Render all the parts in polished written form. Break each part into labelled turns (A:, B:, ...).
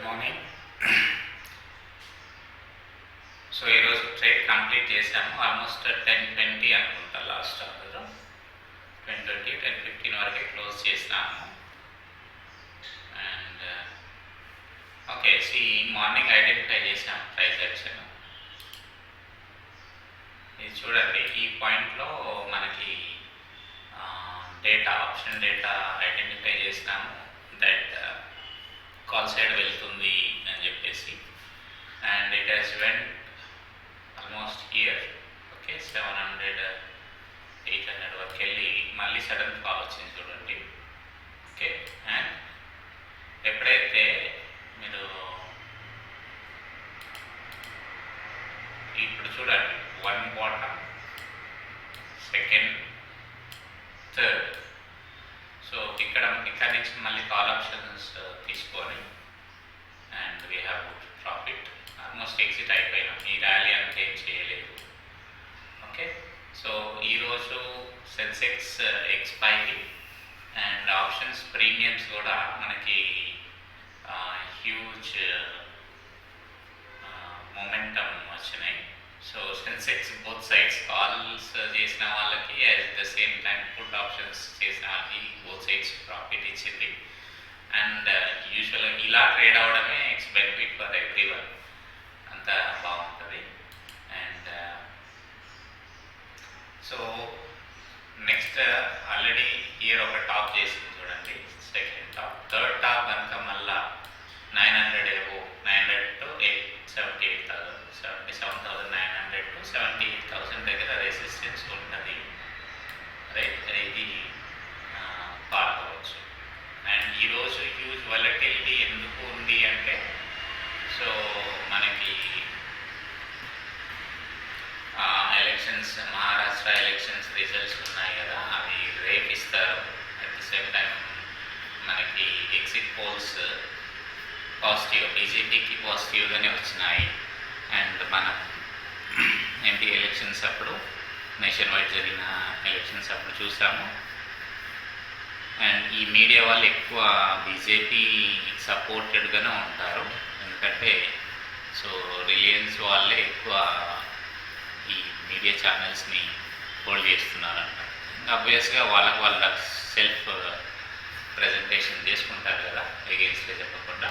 A: Morning. So ఈరోజు trade complete చేసాము. Almost 10:20 అనుకుంటా లాస్ట్ ఆర్డర్. 10:20, 10:15 వరకే క్లోజ్ చేసినాము. అండ్ ఓకే, మార్నింగ్ ఐడెంటిఫై చేసాము ప్రైస్ యాక్షన్. ఇది చూడండి, ఈ పాయింట్లో మనకి డేటా, ఆప్షన్ డేటా ఐడెంటిఫై చేసినాము. దట్ కాల్ సైడ్ వెళ్తుంది అని చెప్పేసి. And it has vent almost here. Okay, 700, 800 వరకు వెళ్ళి మళ్ళీ సడన్ కాల్ వచ్చింది చూడండి. ఓకే, అండ్ ఎప్పుడైతే మీరు ఇప్పుడు చూడండి, 1 బాటమ్, సెకండ్, థర్డ్. సో ఇక్కడ నుంచి మళ్ళీ కాల్ ఆప్షన్స్ తీసుకొని and we have good profit. Almost exit అయిపోయినాం. ఈ ర్యాలీ అంతా ఏం చేయలేదు. ఓకే, సో ఈరోజు Sensex expiry and options premiums కూడా మనకి హ్యూజ్ మొమెంటం వచ్చినాయి. So Sensex both sides calls చేసిన వాళ్ళకి at the same time put options చేసిన వాళ్ళకి బోత్ సైడ్స్ ప్రాఫిట్ ఇచ్చింది. అండ్ యూజువల్గా ఇలా ట్రేడ్ అవ్వడమే it's benefit for every one. అంతా బాగుంటుంది. And so next already year ఒక టాప్ చేసింది చూడండి, సెకండ్ టాప్. థర్డ్ టాప్ కనుక మళ్ళా 900 ఏవో, 900 to 78,000, 77,900 to 78,000 దగ్గర రెసిస్టెన్స్ ఉంటుంది. రైట్, ఇది పాల్గొవచ్చు. అండ్ ఈరోజు హ్యూజ్ వాలటిలిటీ ఎందుకు ఉంది అంటే, సో మనకి ఎలక్షన్స్, మహారాష్ట్ర ఎలక్షన్స్ రిజల్ట్స్ ఉన్నాయి కదా, అవి రేపు ఇస్తారు. అట్ ది సేమ్ టైం మనకి ఎగ్జిట్ పోల్స్ పాజిటివ్, బీజేపీకి పాజిటివ్గానే వచ్చినాయి. అండ్ మనం ఎంపీ ఎలక్షన్స్ అప్పుడు, నేషన్ వైడ్ జరిగిన ఎలక్షన్స్ అప్పుడు చూసాము. అండ్ ఈ మీడియా వాళ్ళు ఎక్కువ బీజేపీ సపోర్టెడ్గానే ఉంటారు. ఎందుకంటే సో రిలయన్స్ వాళ్ళే ఎక్కువ ఈ మీడియా ఛానల్స్ని హోల్డ్ చేస్తున్నారంట. ఆబ్వియస్గా వాళ్ళ సెల్ఫ్ ప్రజెంటేషన్ చేసుకుంటారు కదా, ఎగెన్స్ట్గా చెప్పకుండా.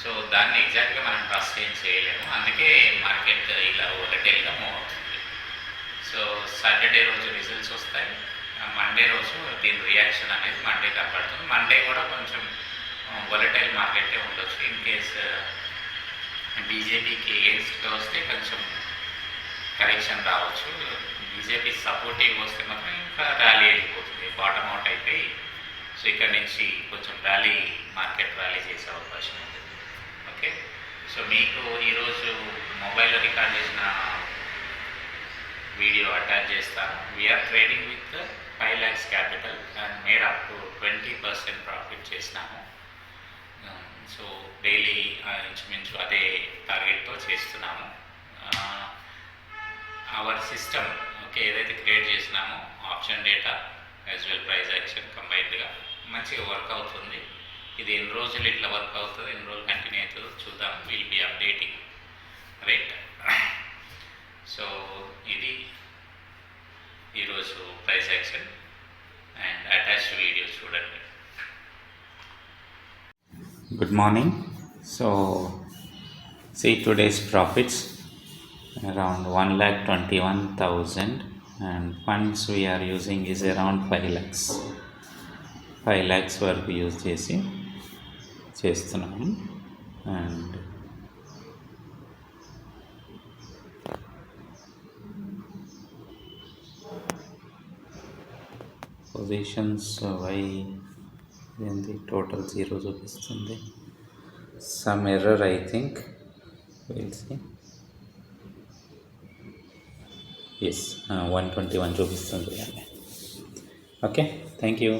A: సో దాన్ని ఎగ్జాక్ట్గా మనం ట్రస్ట్ ఏం చేయలేము. అందుకే మార్కెట్ ఇలా వోలటైల్గా మూవ్ అవుతుంది. సో సాటర్డే రోజు రిజల్ట్స్ వస్తాయి. మండే రోజు దీని రియాక్షన్ అనేది మండే కనపడుతుంది. మండే కూడా కొంచెం వోలటైల్ మార్కెటే ఉండొచ్చు. ఇన్ కేస్ బీజేపీకి ఎగెన్స్ట్గా వస్తే కొంచెం కరెక్షన్ రావచ్చు. బీజేపీ సపోర్టివ్ వస్తే మాత్రం ఇంకా ర్యాలీ వెళ్ళిపోతుంది, బాటమ్ అవుట్ అయిపోయి. సో ఇక్కడ నుంచి కొంచెం మార్కెట్ ర్యాలీ చేసే అవకాశం ఉంది. ఓకే, సో మీకు ఈరోజు మొబైల్లో రికార్డ్ చేసిన వీడియో అటాచ్ చేస్తాను. We are trading with 5 lakhs capital and made up to 20% profit చేసినాము. సో డైలీ ఇంచుమించు అదే టార్గెట్తో చేస్తున్నాము. అవర్ సిస్టమ్, ఓకే, ఏదైతే క్రియేట్ చేసినామో option data as well price action కంబైన్డ్గా మంచిగా వర్క్ అవుతుంది. ఇది ఎన్ని రోజులు ఇట్లా వర్క్ అవుతుంది, ఎన్ని రోజులు కంటిన్యూ అవుతుందో చూద్దాం. Will be updating. Right, so ఇది ఈరోజు price action and attach video చూడండి. Good morning. So today's profits around 1,21,000 and funds we are using is around 5 lakhs. 5 lakhs వరకు యూజ్ చేస్తున్నాము. అండ్ పొజిషన్స్ వై ఏంటి, టోటల్ 0 చూపిస్తుంది. Some error I think, will see. Yes, 121 చూపిస్తుంది. Okay, thank you.